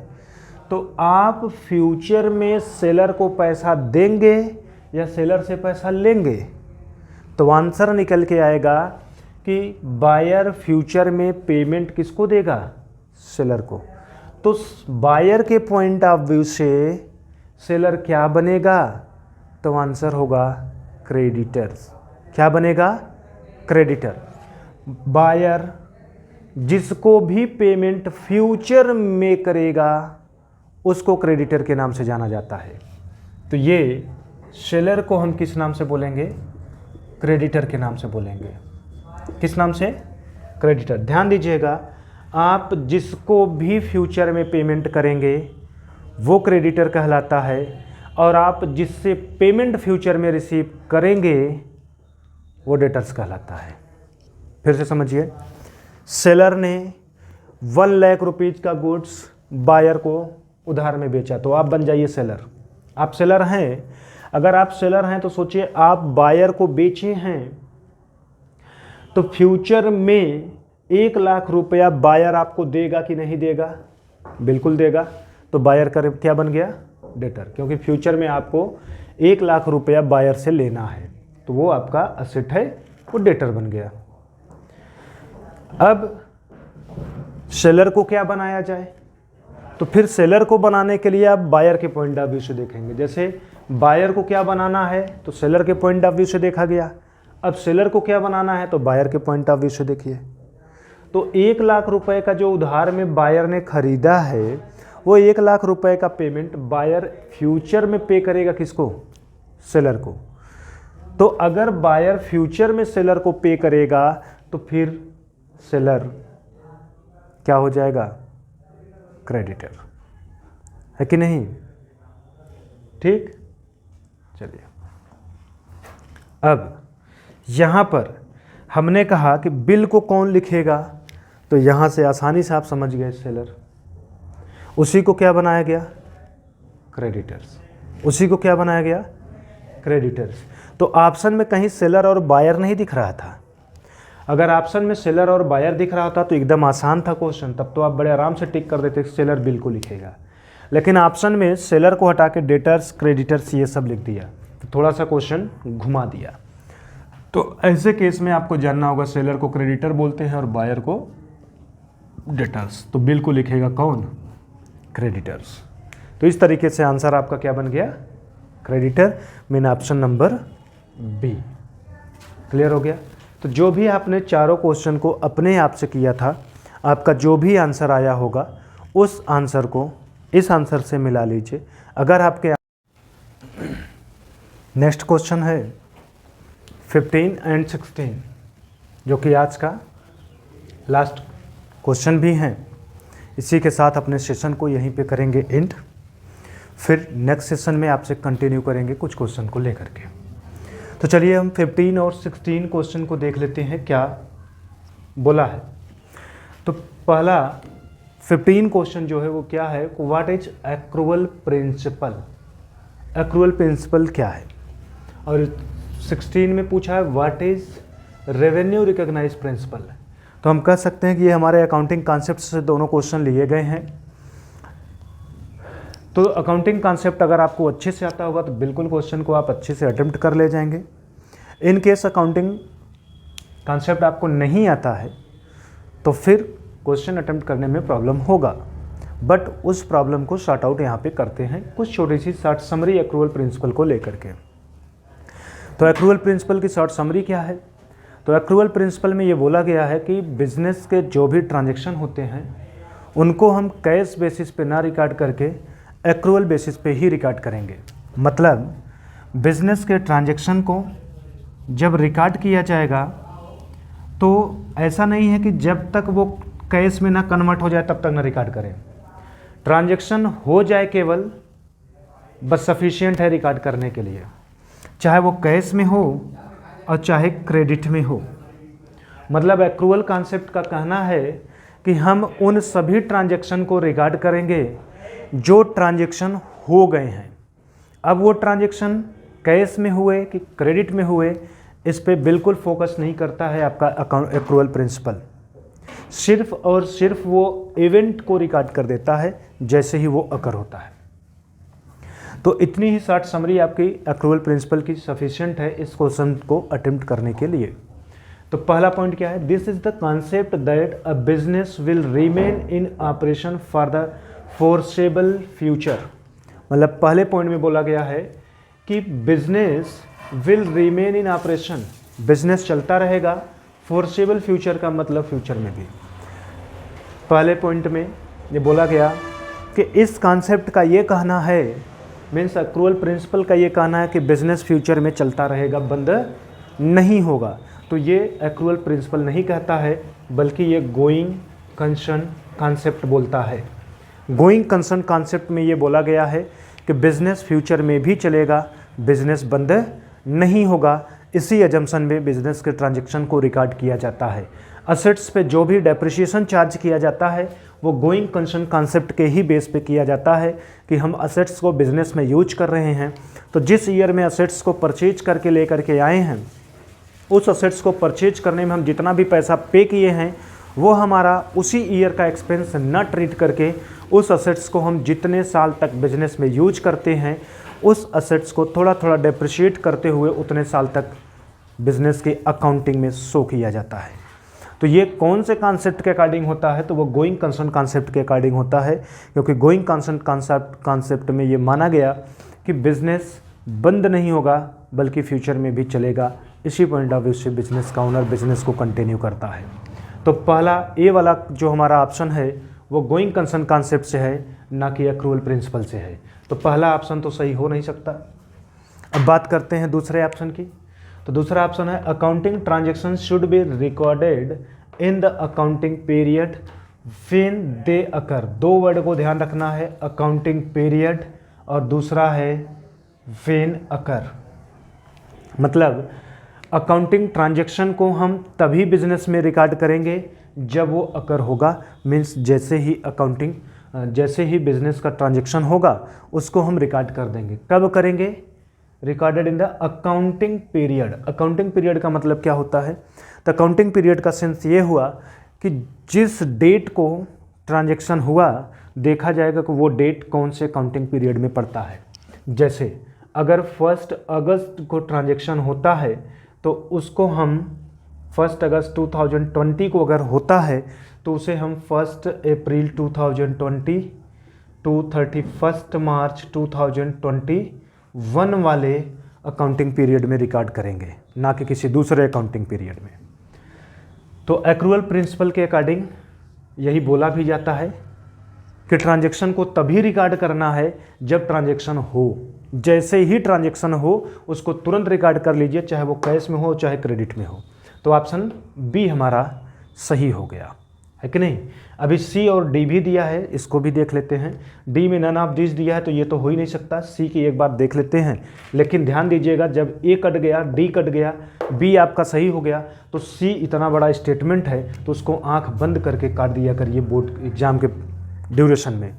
तो आप फ्यूचर में सेलर को पैसा देंगे या सेलर से पैसा लेंगे? तो आंसर निकल के आएगा कि बायर फ्यूचर में पेमेंट किसको देगा? सेलर को। तो बायर के पॉइंट ऑफ व्यू से सेलर क्या बनेगा? तो आंसर होगा क्रेडिटर्स। क्या बनेगा? क्रेडिटर। बायर जिसको भी पेमेंट फ्यूचर में करेगा उसको क्रेडिटर के नाम से जाना जाता है। तो ये सेलर को हम किस नाम से बोलेंगे? क्रेडिटर के नाम से बोलेंगे। किस नाम से? क्रेडिटर। ध्यान दीजिएगा, आप जिसको भी फ्यूचर में पेमेंट करेंगे वो क्रेडिटर कहलाता है, और आप जिससे पेमेंट फ्यूचर में रिसीव करेंगे वो डेटर्स कहलाता है। फिर से समझिए, सेलर ने 1 लाख रुपीज़ का गुड्स बायर को उधार में बेचा, तो आप बन जाइए सेलर। आप सेलर हैं। अगर आप सेलर हैं तो सोचिए, आप बायर को बेचे हैं, तो फ्यूचर में 1 लाख रुपया बायर आपको देगा कि नहीं देगा? बिल्कुल देगा। तो बायर का क्या बन गया? डेटर, क्योंकि फ्यूचर में आपको 1 लाख रुपया बायर से लेना है, तो वो आपका असेट है, वो डेटर बन गया। अब सेलर को क्या बनाया जाए? तो फिर सेलर को बनाने के लिए आप बायर के पॉइंट ऑफ व्यू से देखेंगे। जैसे बायर को क्या बनाना है तो सेलर के पॉइंट ऑफ व्यू से देखा गया। अब सेलर को क्या बनाना है तो बायर के पॉइंट ऑफ व्यू से देखिए। तो 1 लाख रुपए का जो उधार में बायर ने खरीदा है, वो 1 लाख रुपए का पेमेंट बायर फ्यूचर में पे करेगा किसको? सेलर को। तो अगर बायर फ्यूचर में सेलर को पे करेगा तो फिर सेलर क्या हो जाएगा? क्रेडिटर, है कि नहीं? ठीक, चलिए। अब यहां पर हमने कहा कि बिल को कौन लिखेगा, तो यहां से आसानी से आप समझ गए, सेलर। उसी को क्या बनाया गया? क्रेडिटर्स। उसी को क्या बनाया गया? क्रेडिटर्स। तो ऑप्शन में कहीं सेलर और बायर नहीं दिख रहा था। अगर ऑप्शन में सेलर और बायर दिख रहा होता तो एकदम आसान था क्वेश्चन, तब तो आप बड़े आराम से टिक कर देते, सेलर बिल को लिखेगा। लेकिन ऑप्शन में सेलर को हटा के डेटर्स, क्रेडिटर्स ये सब लिख दिया, तो थोड़ा सा क्वेश्चन घुमा दिया। तो ऐसे केस में आपको जानना होगा सेलर को क्रेडिटर बोलते हैं और बायर को डेटर्स। तो बिल को लिखेगा कौन? क्रेडिटर्स। तो इस तरीके से आंसर आपका क्या बन गया? Creditor, mean option number B. Clear हो गया? तो जो भी आपने चारों क्वेश्चन को अपने आप से किया था, आपका जो भी आंसर आया होगा उस आंसर को इस आंसर से मिला लीजिए। अगर आपके नेक्स्ट क्वेश्चन है 15 एंड 16, जो कि आज का लास्ट क्वेश्चन भी हैं। इसी के साथ अपने सेशन को यहीं पे करेंगे एंड। फिर नेक्स्ट सेशन में आपसे कंटिन्यू करेंगे कुछ क्वेश्चन को लेकर के। तो चलिए हम 15 और 16 क्वेश्चन को देख लेते हैं क्या बोला है। तो पहला 15 क्वेश्चन जो है वो क्या है? What is accrual principle? Accrual principle क्या है? और 16 में पूछा है what is revenue recognize principle. तो हम कह सकते हैं कि ये हमारे अकाउंटिंग कॉन्सेप्ट से दोनों क्वेश्चन लिए गए हैं। तो अकाउंटिंग कॉन्सेप्ट अगर आपको अच्छे से आता होगा तो बिल्कुल क्वेश्चन को आप अच्छे से अटेम्प्ट कर ले जाएंगे। इन केस अकाउंटिंग कॉन्सेप्ट आपको नहीं आता है तो फिर क्वेश्चन अटेम्प्ट करने में प्रॉब्लम होगा, बट उस प्रॉब्लम को शॉर्ट आउट यहाँ पे करते हैं कुछ छोटी सी शॉर्ट समरी एक्रूअल प्रिंसिपल को लेकर के। तो एक्रूअल प्रिंसिपल की शॉर्ट समरी क्या है? तो एक्रूअल प्रिंसिपल में ये बोला गया है कि बिजनेस के जो भी ट्रांजैक्शन होते हैं उनको हम कैश बेसिस पे ना रिकॉर्ड करके एक्रूअल बेसिस पे ही रिकॉर्ड करेंगे। मतलब बिजनेस के ट्रांजैक्शन को जब रिकॉर्ड किया जाएगा तो ऐसा नहीं है कि जब तक वो कैश में ना कन्वर्ट हो जाए तब तक ना रिकॉर्ड करें। ट्रांजैक्शन हो जाए केवल, बस सफिशिएंट है रिकॉर्ड करने के लिए, चाहे वो कैश में हो और चाहे क्रेडिट में हो। मतलब एक्रूअल कॉन्सेप्ट का कहना है कि हम उन सभी ट्रांजैक्शन को रिकॉर्ड करेंगे जो ट्रांजैक्शन हो गए हैं। अब वो ट्रांजैक्शन कैश में हुए कि क्रेडिट में हुए, इस पे बिल्कुल फोकस नहीं करता है आपका अकाउंट एक्रूअल प्रिंसिपल। सिर्फ और सिर्फ वो इवेंट को रिकॉर्ड कर देता है जैसे ही वो अकर होता है। तो इतनी ही शॉर्ट समरी आपकी एक्रूअल प्रिंसिपल की सफिशिएंट है इस क्वेश्चन को अटेम्प्ट करने के लिए। तो पहला पॉइंट क्या है? This is the concept that a business will remain in operation for the foreseeable future. मतलब पहले पॉइंट में बोला गया है कि business will remain in operation, business चलता रहेगा, फोरसेबल फ्यूचर का मतलब फ्यूचर में भी। पहले पॉइंट में ये बोला गया कि इस कॉन्सेप्ट का ये कहना है, मीन्स एक्रूअल प्रिंसिपल का ये कहना है कि बिजनेस फ्यूचर में चलता रहेगा, बंद नहीं होगा। तो ये एक्रूअल प्रिंसिपल नहीं कहता है, बल्कि ये गोइंग कंसर्न कॉन्सेप्ट बोलता है। गोइंग कंसर्न कॉन्सेप्ट में ये बोला गया है कि बिजनेस फ्यूचर में भी चलेगा, बिजनेस बंद नहीं होगा। इसी एजम्पशन में बिजनेस के ट्रांजैक्शन को रिकॉर्ड किया जाता है। असेट्स पे जो भी डेप्रिसिएशन चार्ज किया जाता है वो गोइंग कंसर्न कॉन्सेप्ट के ही बेस पे किया जाता है कि हम असेट्स को बिजनेस में यूज कर रहे हैं। तो जिस ईयर में असेट्स को परचेज करके लेकर के आए हैं, उस असेट्स को परचेज करने में हम जितना भी पैसा पे किए हैं वो हमारा उसी ईयर का एक्सपेंस न ट्रीट करके उस असेट्स को हम जितने साल तक बिजनेस में यूज करते हैं उस असेट्स को थोड़ा थोड़ा डेप्रिशिएट करते हुए उतने साल तक बिजनेस के अकाउंटिंग में शो किया जाता है। तो ये कौन से कॉन्सेप्ट के अकॉर्डिंग होता है? तो वो गोइंग कंसर्न कॉन्सेप्ट के अकॉर्डिंग होता है, क्योंकि गोइंग कंसर्न कॉन्सेप्ट में ये माना गया कि बिजनेस बंद नहीं होगा बल्कि फ्यूचर में भी चलेगा। इसी पॉइंट ऑफ व्यू से बिजनेस का ओनर बिजनेस को कंटिन्यू करता है। तो पहला ए वाला जो हमारा ऑप्शन है वो गोइंग कंसर्न कॉन्सेप्ट से है, ना कि एक्रूअल प्रिंसिपल से है। तो पहला ऑप्शन तो सही हो नहीं सकता। अब बात करते हैं दूसरे ऑप्शन की। तो दूसरा ऑप्शन है accounting transaction should be recorded in the accounting period when they occur. दो वर्ड को ध्यान रखना है, अकाउंटिंग पीरियड और दूसरा है व्हेन अकर। मतलब अकाउंटिंग ट्रांजैक्शन को हम तभी बिजनेस में रिकॉर्ड करेंगे जब वो अकर होगा। मीन्स जैसे ही बिजनेस का ट्रांजैक्शन होगा उसको हम रिकॉर्ड कर देंगे। कब करेंगे? Recorded in the accounting period. Accounting period का मतलब क्या होता है? तो अकाउंटिंग पीरियड का सेंस ये हुआ कि जिस डेट को ट्रांजैक्शन हुआ देखा जाएगा कि वो डेट कौन से अकाउंटिंग पीरियड में पड़ता है। जैसे अगर 1 अगस्त को ट्रांजैक्शन होता है तो उसको हम 1 अगस्त 2020 को अगर होता है तो उसे हम 1 अप्रैल 2020 टू 31 मार्च 2021 वाले अकाउंटिंग पीरियड में रिकॉर्ड करेंगे, ना कि किसी दूसरे अकाउंटिंग पीरियड में। तो एक्रूअल प्रिंसिपल के अकॉर्डिंग यही बोला भी जाता है कि ट्रांजैक्शन को तभी रिकॉर्ड करना है जब ट्रांजैक्शन हो। जैसे ही ट्रांजैक्शन हो उसको तुरंत रिकॉर्ड कर लीजिए, चाहे वो कैश में हो चाहे क्रेडिट में हो। तो ऑप्शन बी हमारा सही हो गया, है कि नहीं? अभी सी और डी भी दिया है, इसको भी देख लेते हैं। डी में नन ऑफ दिस दिया है तो ये तो हो ही नहीं सकता। सी की एक बार देख लेते हैं, लेकिन ध्यान दीजिएगा जब ए कट गया, डी कट गया, बी आपका सही हो गया, तो सी इतना बड़ा स्टेटमेंट है तो उसको आंख बंद करके काट दिया करिए बोर्ड एग्जाम के ड्यूरेशन में।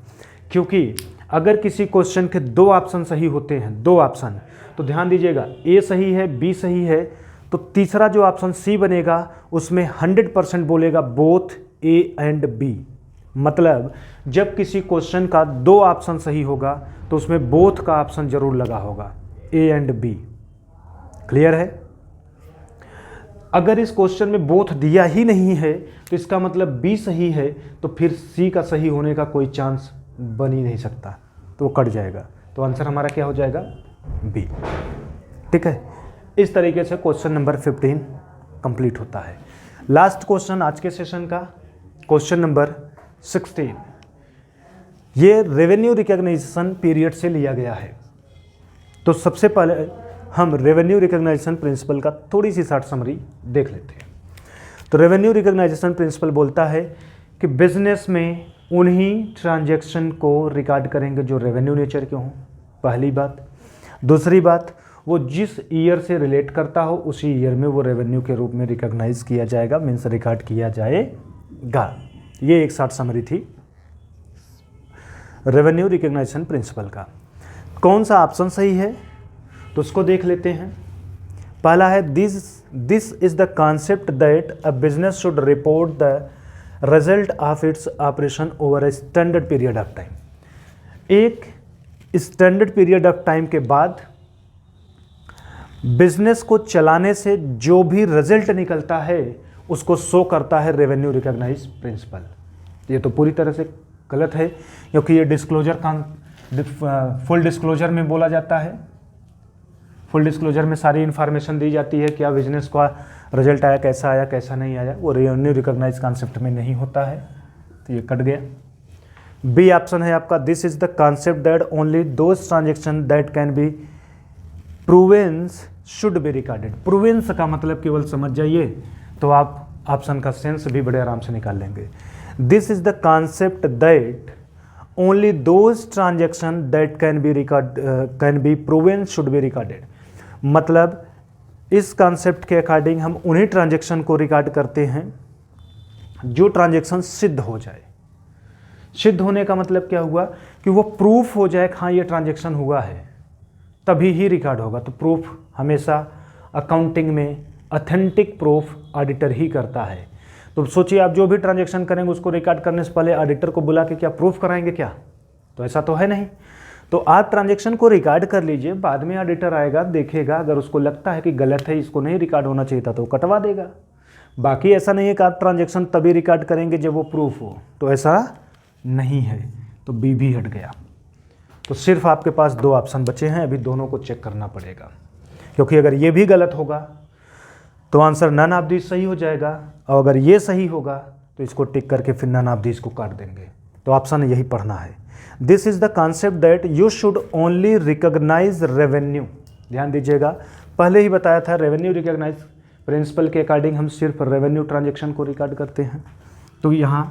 क्योंकि अगर किसी क्वेश्चन के 2 ऑप्शन सही होते हैं, 2 ऑप्शन, तो ध्यान दीजिएगा ए सही है बी सही है, तो तीसरा जो ऑप्शन सी बनेगा उसमें 100% बोलेगा बोथ ए एंड बी। मतलब जब किसी क्वेश्चन का 2 ऑप्शन सही होगा तो उसमें बोथ का ऑप्शन जरूर लगा होगा, ए एंड बी। क्लियर है? अगर इस क्वेश्चन में बोथ दिया ही नहीं है तो इसका मतलब बी सही है, तो फिर सी का सही होने का कोई चांस बन ही नहीं सकता, तो वो कट जाएगा। तो आंसर हमारा क्या हो जाएगा? बी। ठीक है, इस तरीके से क्वेश्चन नंबर 15 कंप्लीट होता है। लास्ट क्वेश्चन आज के सेशन का, क्वेश्चन नंबर 16, ये रेवेन्यू रिकॉग्निशन पीरियड से लिया गया है। तो सबसे पहले हम रेवेन्यू रिकॉग्निशन प्रिंसिपल का थोड़ी सी शॉर्ट समरी देख लेते हैं। तो रेवेन्यू रिकॉग्निशन प्रिंसिपल बोलता है कि बिजनेस में उन्हीं ट्रांजैक्शन को रिकॉर्ड करेंगे जो रेवेन्यू नेचर के हों, पहली बात। दूसरी बात, वो जिस ईयर से रिलेट करता हो उसी ईयर में वो रेवेन्यू के रूप में रिकॉग्नाइज किया जाएगा, मीन्स रिकॉर्ड किया जाएगा। ये एक शॉर्ट समरी थी रेवेन्यू रिकॉग्निशन प्रिंसिपल का। कौन सा ऑप्शन सही है तो उसको देख लेते हैं। पहला है this is the concept that a business should report the result of its operation over a standard period of time. एक स्टैंडर्ड पीरियड ऑफ टाइम के बाद बिजनेस को चलाने से जो भी रिजल्ट निकलता है उसको शो करता है रेवेन्यू रिकॉग्नाइज प्रिंसिपल। ये तो पूरी तरह से गलत है, क्योंकि ये डिस्क्लोजर फुल डिस्क्लोजर में बोला जाता है। फुल डिस्क्लोजर में सारी इन्फॉर्मेशन दी जाती है, क्या बिजनेस का रिजल्ट आया, कैसा आया, कैसा नहीं आया। वो रेवेन्यू रिकॉग्नाइज कॉन्सेप्ट में नहीं होता है, तो ये कट गया। बी ऑप्शन है आपका, this is the concept that only those transaction that can be proven should be recorded. Proven का मतलब केवल समझ जाइए तो आप ऑप्शन का सेंस भी बड़े आराम से निकाल लेंगे। This is the concept that only those transaction that can B proven should be recorded. मतलब इस कॉन्सेप्ट के अकॉर्डिंग हम उन्हीं ट्रांजेक्शन को रिकॉर्ड करते हैं जो ट्रांजेक्शन सिद्ध हो जाए। सिद्ध होने का मतलब क्या हुआ कि वो प्रूफ हो जाए, हाँ ये ट्रांजेक्शन हुआ है, तभी ही रिकॉर्ड होगा। तो प्रूफ हमेशा अकाउंटिंग में ऑथेंटिक प्रूफ ऑडिटर ही करता है। तो सोचिए आप जो भी ट्रांजैक्शन करेंगे उसको रिकॉर्ड करने से पहले ऑडिटर को बुला के क्या प्रूफ कराएंगे क्या? तो ऐसा तो है नहीं। तो आप ट्रांजैक्शन को रिकॉर्ड कर लीजिए, बाद में ऑडिटर आएगा, देखेगा, अगर उसको लगता है कि गलत है, इसको नहीं रिकॉर्ड होना चाहिए था, तो कटवा देगा। बाकी ऐसा नहीं है कि आप ट्रांजैक्शन तभी रिकॉर्ड करेंगे जब वो प्रूफ हो, तो ऐसा नहीं है। तो बी भी हट गया। तो सिर्फ आपके पास दो ऑप्शन बचे हैं, अभी दोनों को चेक करना पड़ेगा, क्योंकि अगर ये भी गलत होगा तो आंसर नन ऑफ दिस सही हो जाएगा, और अगर ये सही होगा तो इसको टिक करके फिर नन ऑफ दिस को काट देंगे। तो ऑप्शन यही पढ़ना है। This is the concept that you should only recognize revenue. ध्यान दीजिएगा, पहले ही बताया था रेवेन्यू रिकॉग्नाइज प्रिंसिपल के अकॉर्डिंग हम सिर्फ रेवेन्यू ट्रांजेक्शन को रिकॉर्ड करते हैं। तो यहाँ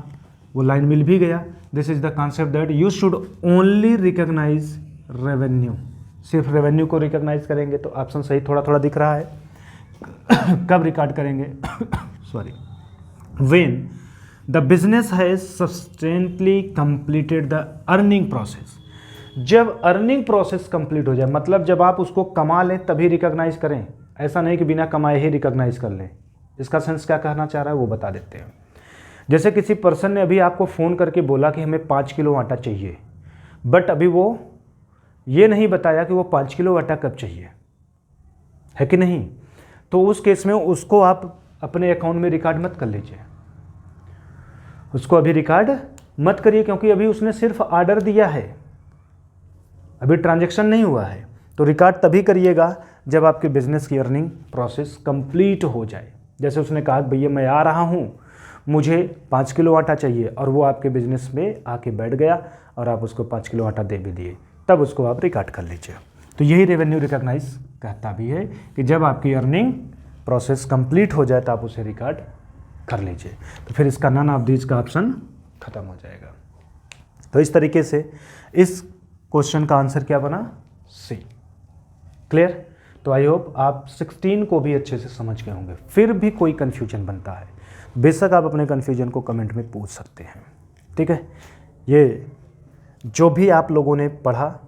वो लाइन मिल भी गया। This is the concept that you should only recognize revenue, सिर्फ रेवेन्यू को रिकॉग्नाइज करेंगे। तो ऑप्शन सही थोड़ा थोड़ा दिख रहा है। कब रिकॉर्ड करेंगे? Sorry, when the business has substantially completed the earning process. जब अर्निंग प्रोसेस कंप्लीट हो जाए, मतलब जब आप उसको कमा लें तभी रिकॉग्नाइज करें, ऐसा नहीं कि बिना कमाए ही रिकॉग्नाइज कर लें। इसका सेंस क्या कहना चाह रहा है वो बता देते हैं। जैसे किसी पर्सन ने अभी आपको फ़ोन करके बोला कि हमें 5 किलो आटा चाहिए, बट अभी वो ये नहीं बताया कि वो 5 किलो आटा कब चाहिए, है कि नहीं? तो उस केस में उसको आप अपने अकाउंट में रिकॉर्ड मत कर लीजिए, उसको अभी रिकॉर्ड मत करिए, क्योंकि अभी उसने सिर्फ ऑर्डर दिया है, अभी ट्रांजैक्शन नहीं हुआ है। तो रिकॉर्ड तभी करिएगा जब आपके बिजनेस की अर्निंग प्रोसेस कंप्लीट हो जाए। जैसे उसने कहा भैया मैं आ रहा हूँ, मुझे 5 किलो आटा चाहिए, और वो आपके बिजनेस में आके बैठ गया और आप उसको 5 किलो आटा दे भी दिए, तब उसको आप रिकॉर्ड कर लीजिए। तो यही रेवेन्यू रिकॉग्नाइज कहता भी है कि जब आपकी अर्निंग प्रोसेस कंप्लीट हो जाए तो आप उसे रिकॉर्ड कर लीजिए। तो फिर इसका नन ऑफ दीज का ऑप्शन खत्म हो जाएगा। तो इस तरीके से इस क्वेश्चन का आंसर क्या बना? सी। क्लियर? तो आई होप आप 16 को भी अच्छे से समझ गए होंगे। फिर भी कोई कन्फ्यूजन बनता है, बेशक आप अपने कन्फ्यूजन को कमेंट में पूछ सकते हैं। ठीक है, ये जो भी आप लोगों ने पढ़ा,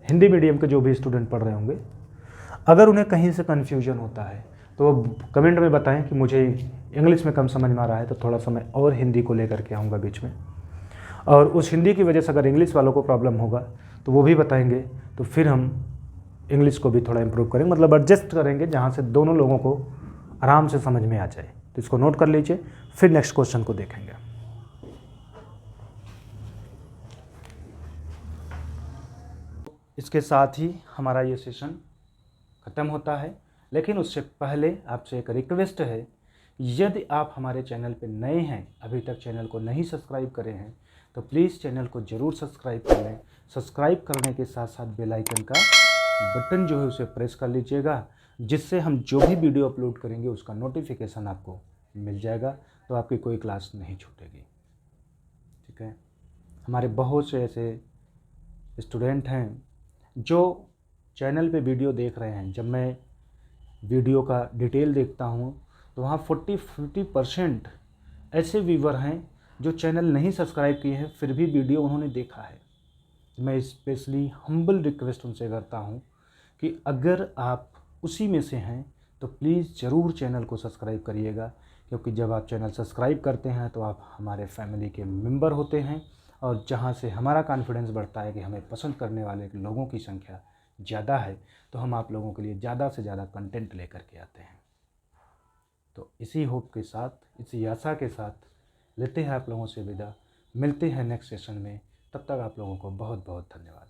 हिंदी मीडियम के जो भी स्टूडेंट पढ़ रहे होंगे, अगर उन्हें कहीं से कन्फ्यूजन होता है तो वो कमेंट में बताएं कि मुझे इंग्लिश में कम समझ में आ रहा है, तो थोड़ा सा मैं और हिंदी को लेकर के आऊँगा बीच में, और उस हिंदी की वजह से अगर इंग्लिश वालों को प्रॉब्लम होगा तो वो भी बताएंगे, तो फिर हम इंग्लिश को भी थोड़ा इम्प्रूव करेंगे, मतलब एडजस्ट करेंगे जहाँ से दोनों लोगों को आराम से समझ में आ जाए। तो इसको नोट कर लीजिए, फिर नेक्स्ट क्वेश्चन को देखेंगे। इसके साथ ही हमारा ये सेशन ख़त्म होता है, लेकिन उससे पहले आपसे एक रिक्वेस्ट है, यदि आप हमारे चैनल पर नए हैं, अभी तक चैनल को नहीं सब्सक्राइब करे हैं, तो प्लीज़ चैनल को ज़रूर सब्सक्राइब कर लें। सब्सक्राइब करने के साथ साथ बेल आइकन का बटन जो है उसे प्रेस कर लीजिएगा, जिससे हम जो भी वीडियो अपलोड करेंगे उसका नोटिफिकेशन आपको मिल जाएगा, तो आपकी कोई क्लास नहीं छूटेगी। ठीक है। हमारे बहुत से ऐसे स्टूडेंट हैं जो चैनल पे वीडियो देख रहे हैं। जब मैं वीडियो का डिटेल देखता हूँ तो वहाँ 40-50% ऐसे व्यूवर हैं जो चैनल नहीं सब्सक्राइब किए हैं, फिर भी वीडियो उन्होंने देखा है। मैं स्पेशली हम्बल रिक्वेस्ट उनसे करता हूँ कि अगर आप उसी में से हैं तो प्लीज़ ज़रूर चैनल को सब्सक्राइब करिएगा, क्योंकि जब आप चैनल सब्सक्राइब करते हैं तो आप हमारे फैमिली के मेंबर होते हैं, और जहाँ से हमारा कॉन्फिडेंस बढ़ता है कि हमें पसंद करने वाले लोगों की संख्या ज़्यादा है, तो हम आप लोगों के लिए ज़्यादा से ज़्यादा कंटेंट लेकर के आते हैं। तो इसी होप के साथ, इसी आशा के साथ लेते हैं आप लोगों से विदा। मिलते हैं नेक्स्ट सेशन में, तब तक आप लोगों को बहुत बहुत धन्यवाद।